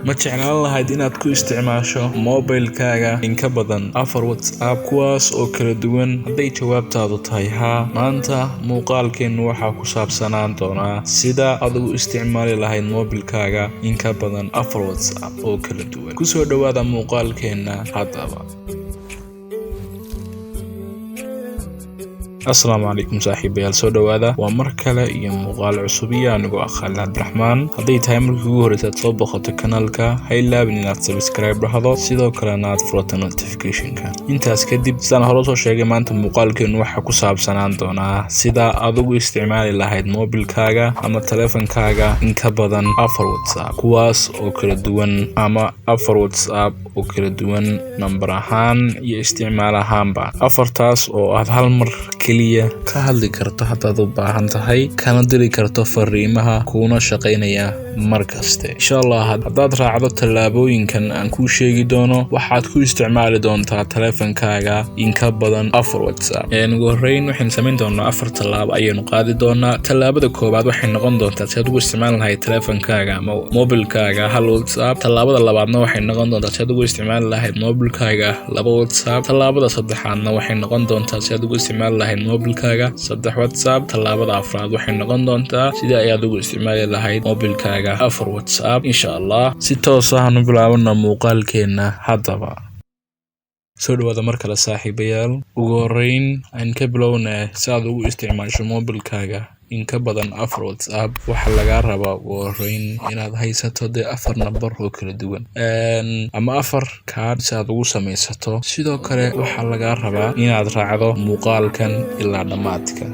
ma jeclaan lahayd inaad ku isticmaasho moobilkaaga in ka badan 4 WhatsApp kuwaas oo kala duwan? hadday jawaabtaadu tahay haa, maanta muuqaalkeennu waxaa ku saabsanaan doonaa sida aad ugu isticmaali lahayd moobilkaaga in ka badan 4 WhatsApp oo kala duwan. kusoo dhawaada muuqaalkeenna haddaba. asalaamu calaykum saaxiibayaal, soo dhawaada. waa mar kale iyo muuqaal cusub iyo anigoo ah Khalid Cabdiraxmaan. hadday tahay markii ugu horreysay aad soo booqato kanaalka, ha ilaawin inaad subscribe dhahdo, sidoo kalena aad furato notification-ka. intaas kadib, sidaan hore soo sheegay, maanta muuqaalkeenu waxaa ku saabsanaan doonaa sida aad ugu isticmaali lahayd moobilkaaga ama taleefankaaga in ka badan 4 WhatsApp kuwaas oo kala duwan, ama 4 WhatsApp oo kala duwan nambar ahaan iyo isticmaal ahaanba. afartaas oo aad hal mar ka hadli karto haddaad u baahan tahay, kana diri karto fariimaha kuuna shaqaynaya markaste. insha Allah, haddaad raacdo tallaabooyinkan aan kuu sheegi doono, waxaad ku isticmaali doontaa taleefankaaga in ka badan 4 WhatsApp. ugu horreyn waxaynu samayn doonaa 4 tallaabo ayaynu qaadi doonaa. tallaabada koowaad waxay noqon doontaa si aad ugu isticmaali lahayd taleefankaaga ama moobilkaaga 1 WhatsApp. tallaabada labaadna waxay noqon doontaa si aad ugu isticmaali lahayd moobilkaaga 2 WhatsApp. tallaabada saddexaadna waxay noqon doontaa si aad ugu isticmaali lahayd moobilkaaga 3 WhatsApp. tallaabada afraad waxay noqon doontaa sidii ayaad ugu isticmaali lahayd moobilkaaga 4 WhatsApp. insha Allah, si toos ah aanu bilaabana muuqaalkeenna haddaba. soo dhawaada mar kale saaxiibayaal. ugu horreyn aan ka bilownaa si aad ugu isticmaasho moobilkaaga in ka badan 4 WhatsApp. waxaa lagaa rabaa ugu horreyn inaad haysato 4 nambar oo kala duwan, ama 4 kaadh si aad ugu samaysato. sidoo kale waxaa lagaa rabaa inaad raacdo muuqaalkan ilaa dhammaadka.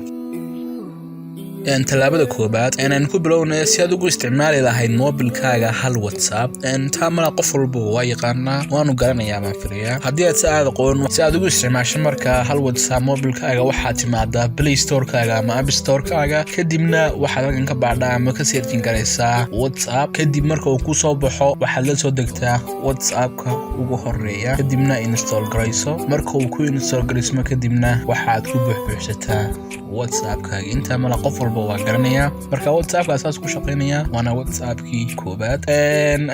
tallaabada koobaad aan ku bilownay si aad ugu isticmaali lahayd moobilkaaga 1 WhatsApp. taamana qof walba waa yaqaanaa, waanu garanayaa baan filayaa. haddii aad saad aqoon si aad ugu isticmaasho markaa 1 WhatsApp moobilkaaga, waxaad timaadaa Play Store-kaaga ama App Store-kaaga. kadibna waxaad halkan ka baadhaa ama ka searchin garaysaa WhatsApp. kadib marka uu ku soo baxo, waxaad la soo degtaa WhatsApp-ka ugu horeeya, kadibna install garayso. marka uu ku install garaysmo, kadibna waxaad ku buuxsataa WhatsApp-kaaga. inta mala qof walba waa garanaya. marka WhatsApp-ka asaas ku shaqeynaya, waana WhatsApp-kii koobaad.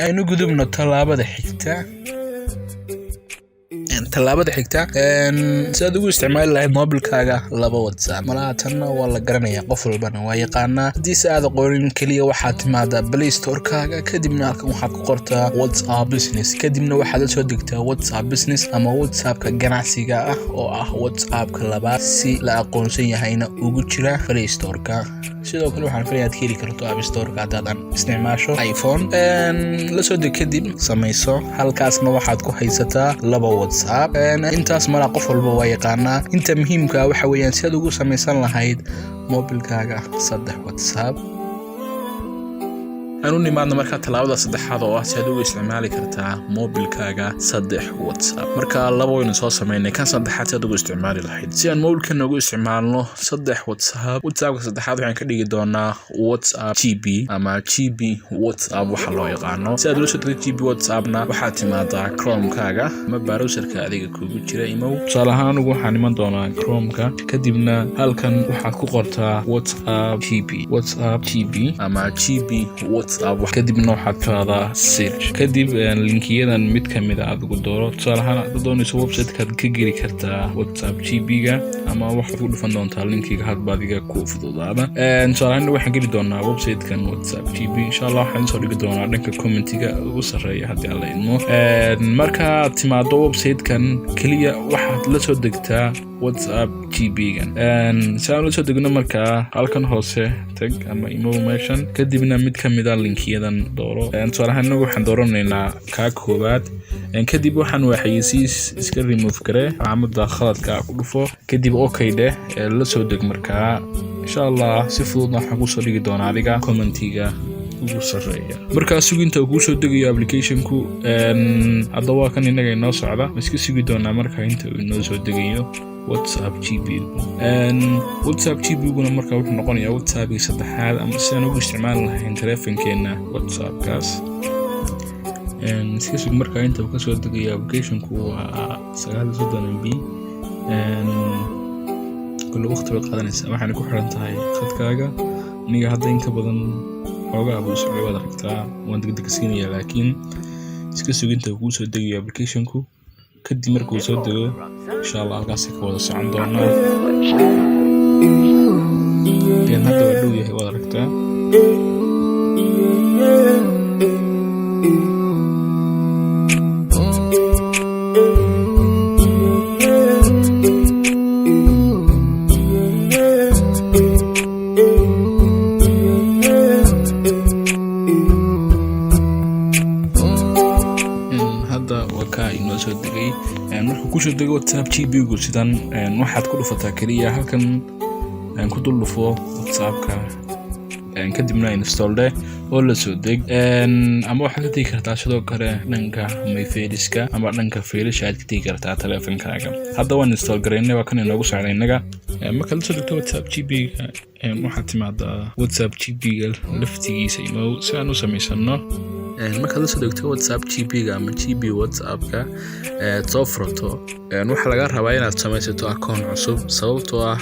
aynu gudubno tallaabada xigta. si aad ugu isticmaali lahayd moobilkaaga 2 WhatsApp. malaha tanna waa la garanaya, qof walbana waa yaqaanaa. haddii si aad aqoonin, keliya waxaad timaadaa Play Store-kaaga, kadibna halkan waxaad ku qortaa WhatsApp Business. kadibna waxaad la soo degtaa WhatsApp Business ama WhatsApp-ka ganacsiga ah oo ah WhatsApp-ka labaad, si la aqoonsan yahayna ugu jira Play Store-ka. sidoo kale waxaan filayaa aad ka heli karto App Store-ka haddaadan isticmaasho iPhone. la soo deg kadib samayso, halkaasna waxaad ku haysataa 2 WhatsApp. intaas mala qof walba waa yaqaanaa. inta muhiimka waxa weeyaan si aad ugu samaysan lahayd moobilkaaga 3 WhatsApp. aanu nimaadna markaa tallaabada saddexaad oo ah si aad ugu isticmaali kartaa moobilkaaga 3 WhatsApp. marka 2 waynu soo samaynay, kan saddexaad si aad ugu isticmaali lahayd. si aan moobilkan ugu isticmaalno 3 WhatsApp, WhatsApp-ka saddexaad waxaan ka dhigi doonaa WhatsApp GB ama GB WhatsApp waxa loo yaqaano. si aad ula soo degto GB WhatsApp-na, waxaad timaadaa Chrome-kaaga ama browser-ka adiga kugu jira imow. tusaale ahaan anigu waxaan iman doonaa Chrome-ka, kadibna halkan waxaad ku qortaa WhatsApp GB ama GB kadibna waxaad qaadaa search. kadib linkiyadan mid kamid aad ugu dooro. tusaale ahaan aad doonayso website-kaad ka geli kartaa WhatsApp GB-ga, ama waxaad ku dhufan doontaa linkiga hadba adiga ku fududaada. tusaale ahaan waxaan geli doonaa website-kan WhatsApp GB. insha Allah waxaan soo dhigi doonaa dhanka commentiga ugu sarreeya haddii alla idmo. markaad timaado website-kan, keliya waxaad la soo degtaa WhatsApp GB-gan. si aan la soo degno, markaa halkan hoose tag ama imo meeshan, kadibna mid kamid ah linkiyadan dooro. tusaale ahaan inagu waxaan dooranaynaa kaa koobaad. kadib waxaan waxaysiis iska remove garee, calaamada khaladka ku dhufo, kadib okay dheh, la soo deg. markaa insha Allah si fududna waxaan kusoo dhigi doonaa adiga commentiga ugu sarreeya. markaa suginta uu soo degayo application-ku. hadda waa kan inaga inoo socda, iska sugi doonaa markaa inta uu inoo soo degayo WhatsApp GB. WhatsApp GB-guna markaa wuxuu noqonayaa WhatsApp-kii saddexaad, ama si aan ugu isticmaali lahayn taleefankeenna WhatsApp-kaas. iska sug markaa inta uu ka soo degayo application-ku waa 9 MB. kullu waqti bay qaadanaysaa, waxaana ku xiran tahay khadkaaga. aniga hadda in ka badan xogaa buu socday wada ragtaa waan degdegsiinaya laakiin iska suginta ku soo degayo application-ku kadib markuu soo dego insha Allah halkaas ka wada socon doonaa hadda waa dhow yahay wada ragtaa markuu ku soo dego WhatsApp GB-gu sidan waxaad ku dhufataa kaliya halkan ku dul dhufo WhatsApp-ka kadibna install oo la soo deg ama waxaad ka tagi kartaa sidoo kale dhanka my failiska ama dhanka failisha aad ka tagi kartaa taleefankaaga hadda waan install gareynay waa kan inoogu socday inaga marka la soo degto WhatsApp GB-ga waxaad timaadaa WhatsApp GB-ga laftigiisa imo si aan u samaysano marka la soo degto WhatsApp GB-ga ama GB WhatsApp-ka soo furto waxa laga rabaa inaad samaysato account cusub sababtoo ah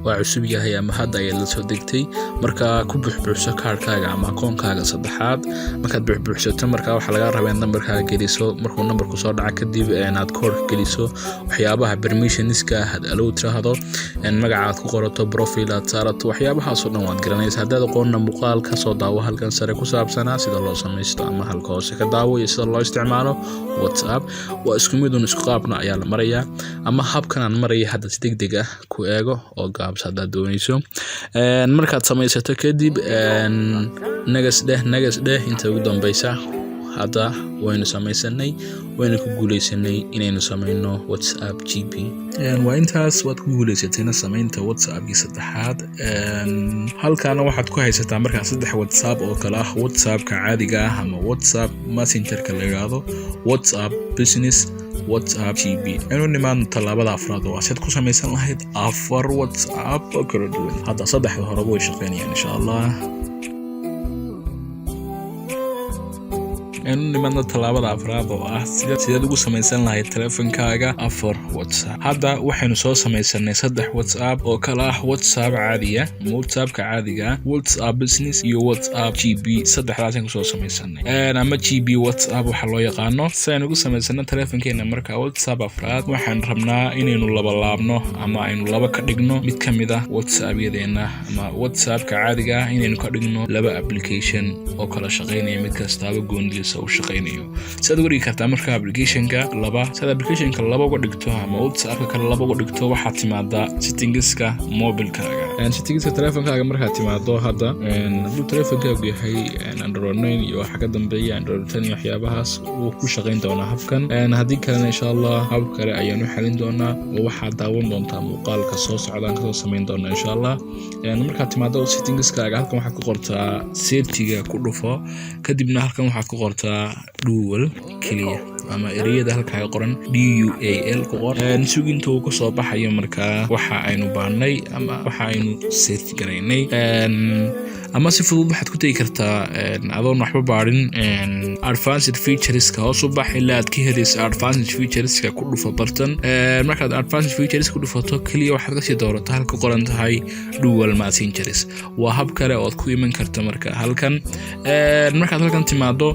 waa cusub yahay ama hadda ay la soo degtay marka ku buuxbuuxso kaarkaaga ama akoonkaaga saddexaad markaad buuxbuuxsato marka waxa laga rabaa in numberkaaga geliso markuu numberku soo dhaco kadib aad code geliso waxyaabaha permissionska aad allow tiraahdo magacaad ku qorato profile aad saarato waxyaabahaas oo dhan waad garanaysaa haddaad aqoonna muuqaal ka soo daawo halkan sare ku saabsanaa sida loo samaysto ama halka hoose ka daawo iyo sida loo isticmaalo WhatsApp waa isku mid oo isku qaabna ayaa la marayaa ama habkan aan maraya hadda si degdeg ah ku eego oo hadaad doonayso markaad samaysato kadib nagas dheh inta ugu dambaysa hadda waynu samaysanay wayna ku guuleysanay inaynu samayno WhatsApp GB waa intaas waad ku guuleysatayna samaynta WhatsApp-kii saddexaad halkaana waxaad ku haysataa markaa 3 WhatsApp oo kala ah WhatsApp-ka caadiga ah ama WhatsApp Messenger-ka la yiraahdo WhatsApp Business WhatsApp GB inuu nimaan talaabada afraad oo aad ku samaysan lahayd 4 WhatsApp oo kala duwan hadda saddexda hore way shaqeynayaan insha Allah inuu nimaan talaabada afraad oo ah sidaad ugu samaysan lahayd taleefankaaga 4 WhatsApp hadda waxaynu soo samaysanay 3 WhatsApp oo kala ah WhatsApp caadiga WhatsApp-ka caadiga WhatsApp Business iyo WhatsApp GB saddexdaas aynu soo samaysanay ama GB WhatsApp waxa loo yaqaano saynu ugu samaysanay taleefankeena marka WhatsApp afraad waxaan rabnaa inaynu laba laabno ama aynu laba ka dhigno mid kamid ah WhatsApp-yadeena ama WhatsApp-ka caadiga inaynu ka dhigno laba application oo kala shaqeynaya mid kastaaba goonidiisa u shaqeynayo saad uga dhigi kartaa marka application-ka laba uga dhigto ama WhatsApp-ka kale laba uga dhigto waxaad timaadaa settingska mobilkaaga settingska taleefankaaga markaad timaado hadda hadduu taleefankaagu yahay Android 9 iyo waxa ka dambeeya Android 10 iyo waxyaabahaas uu ku shaqeyn doonaa habkan haddii kalena insha Allah hab kale ayaanu xalin doonaa oo waxaad daawan doontaa muuqaalka soo socdaan ka soo samayn doonaa insha Allah markaad timaado settingskaaga halkan waxaad ku qortaa settiga ku dhufo kadibna halkan waxaad ku qortaa dual kaliya ama ereyada halka qoran DUAL ku qor suginta uu ka soo baxayo marka waxa aynu baanay ama waxa aynu set gareynay ama si fudud waxaad ku tagi kartaa adoon waxba baarin advanced featureska hoos u bax ilaa aad ka helayso advanced featureska ku dhufo bartan markaad advanced features ku dhufato kaliya waxaad ka sii doorataa halka qoran tahay dual messengers waa hab kale oo aad ku iman karto marka halkan markaad halkan timaado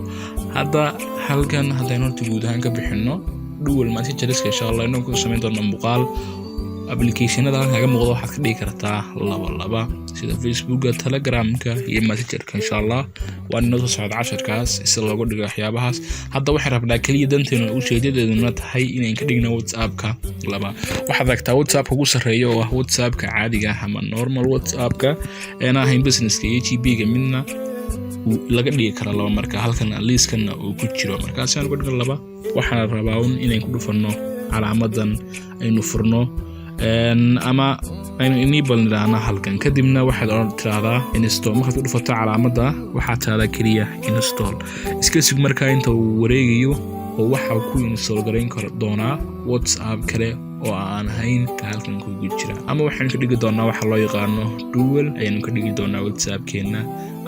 hadda halkan hadaynu guud ahaan ka bixino dual messengers insha Allah inuu ku sameyn doono muuqaal application-ada halka muuqdo waxaad ka dhigi kartaa laba sida Facebook-ga Telegram-ka iyo Messenger-ka insha Allah waan inoo soo socda casharkaas si loogu dhigo waxyaabahaas hadda waxaan rabnaa kaliya danteena u sheegadeeduna tahay inaan ka dhigno WhatsApp-ka laba waxaad aragtaa WhatsApp ugu sareeyo oo ah WhatsApp-ka caadiga ah ama normal WhatsApp-ka aan ahayn business-ka iyo GB-ga midna laga dhigi kara laba marka halkan list-kana uu ku jiro markaas aan uga dhigo laba waxaan rabaa inaan ku dhufano calaamadan aynu furno ama aynu enable nidhaahna halkan kadibna waxaad tiraahdaa install markaad ku dhufato calaamada waxaad tiraahdaa kaliya install iska sug markaa inta uu wareegayo oo waxa ku install gareyn karo doonaa WhatsApp kale oo aan ahayn ka halkan kugu jira ama waxaan ka dhigi doonaa waxa loo yaqaano dual ayaan ka dhigi doonaa WhatsApp-keena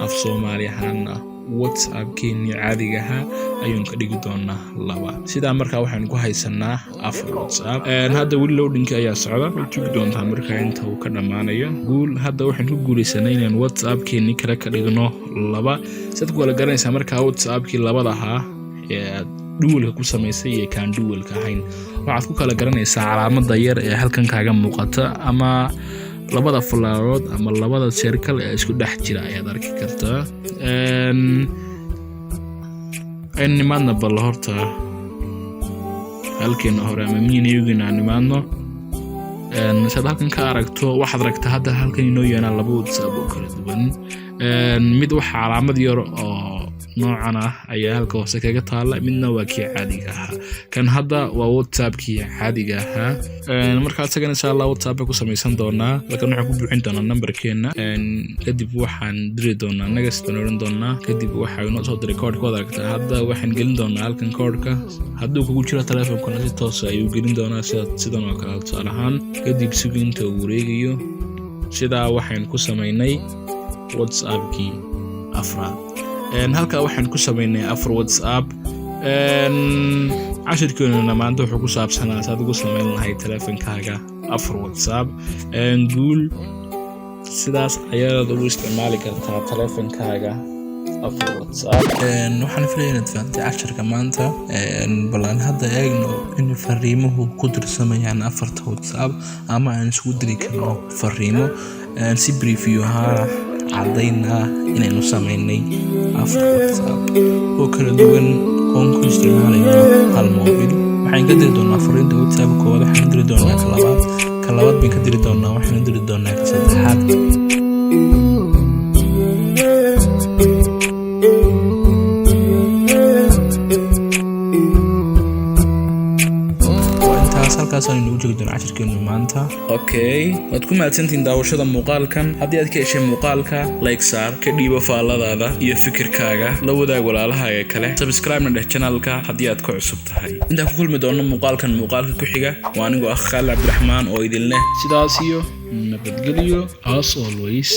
af Soomaali ahaana WhatsApp-keeni caadiga ah ayaan ka dhigi doonaa 2 sida markaa waxaan ku haysanaa 4 WhatsApp hadda wili loading ayaa socda joog doontaa markaa inta uu ka dhamaanayo guul hadda waxaan ku guuleysanay inaan WhatsApp-keeni kala ka dhigno 2 sad ku wala garanaysaa markaa WhatsApp-kii 2 ahaa ee dualka ku sameysay iyo kan dualka ahayn waxaad ku kala garanaysaa calaamada yar ee halkan kaaga muuqata ama labada falaarood ama labada circle ee isku dhex jira ayaad arki kartaa nimaadna bal horta halkeena hore ama miniigina nimaadno sad halkan ka aragto waxaad aragtaa hadda halkan inoo yeena 2 WhatsApp oo kala duwan mid waxa calaamad yar oo noocan ah ayaa halka hoose kaga taala midna waa kii caadiga ah kan hadda waa WhatsApp-kii caadiga ah marka asagana insha Allah WhatsApp ku sameeysan doonaa laakiin waxaan ku buuxin doonaa numberkeena kadib waxaan diri doonaa next oran doonaa kadib waxa inoo soo diray code kooda aragtaa hadda waxaan gelin doonaa halkan code-ka hadduu kugu jiro telefoonka si toos ah ayuu gelin doonaa sidan oo kale tusaale ahaan kadib suginta uu wareegayo sida waxaan ku sameeynay WhatsApp-kii afraad halka waxaan ku sameeynay 4 WhatsApp cashirkeena maanta wuxuu ku saabsanaa saad ugu sameyn lahayd telefoonkaaga 4 WhatsApp guul sidaas ayaad ugu isticmaali kartaa telefoonkaaga 4 WhatsApp waxaan filayaa inaad fahamtay cashirka maanta balan hadda eegno in fariimuhu ku dirsamayaan 4 WhatsApp ama aan isku diri karno fariimo si preview cadayna inaynu sameynay 4 WhatsApp oo kala duwan oo ku isticmaalayno hal mobile waxaan ka diri doonaa fariinta WhatsApp kooda waxaan diri doonaa ka labaad baan ka diri doonaa waxaan diri doonaa ka saddexaad halkaasaan ugu joogno cashirkeena maanta okay waad ku mahadsantiin daawashada muuqaalkan haddii aad ka heshay muuqaalka like saar ka dhiibo faalladaada iyo fikirkaaga la wadaag walaalahaaga kale subscribe-na dheh channelka haddii aad ka cusub tahay intaan ku kulmi doono muuqaalka ku xiga waa anigoo Khalid Cabdiraxmaan oo idin leh sidaas iyo nabadgelyo as always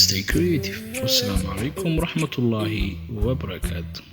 stay creative wassalamu calaykum waraxmatullaahi wabarakaatuh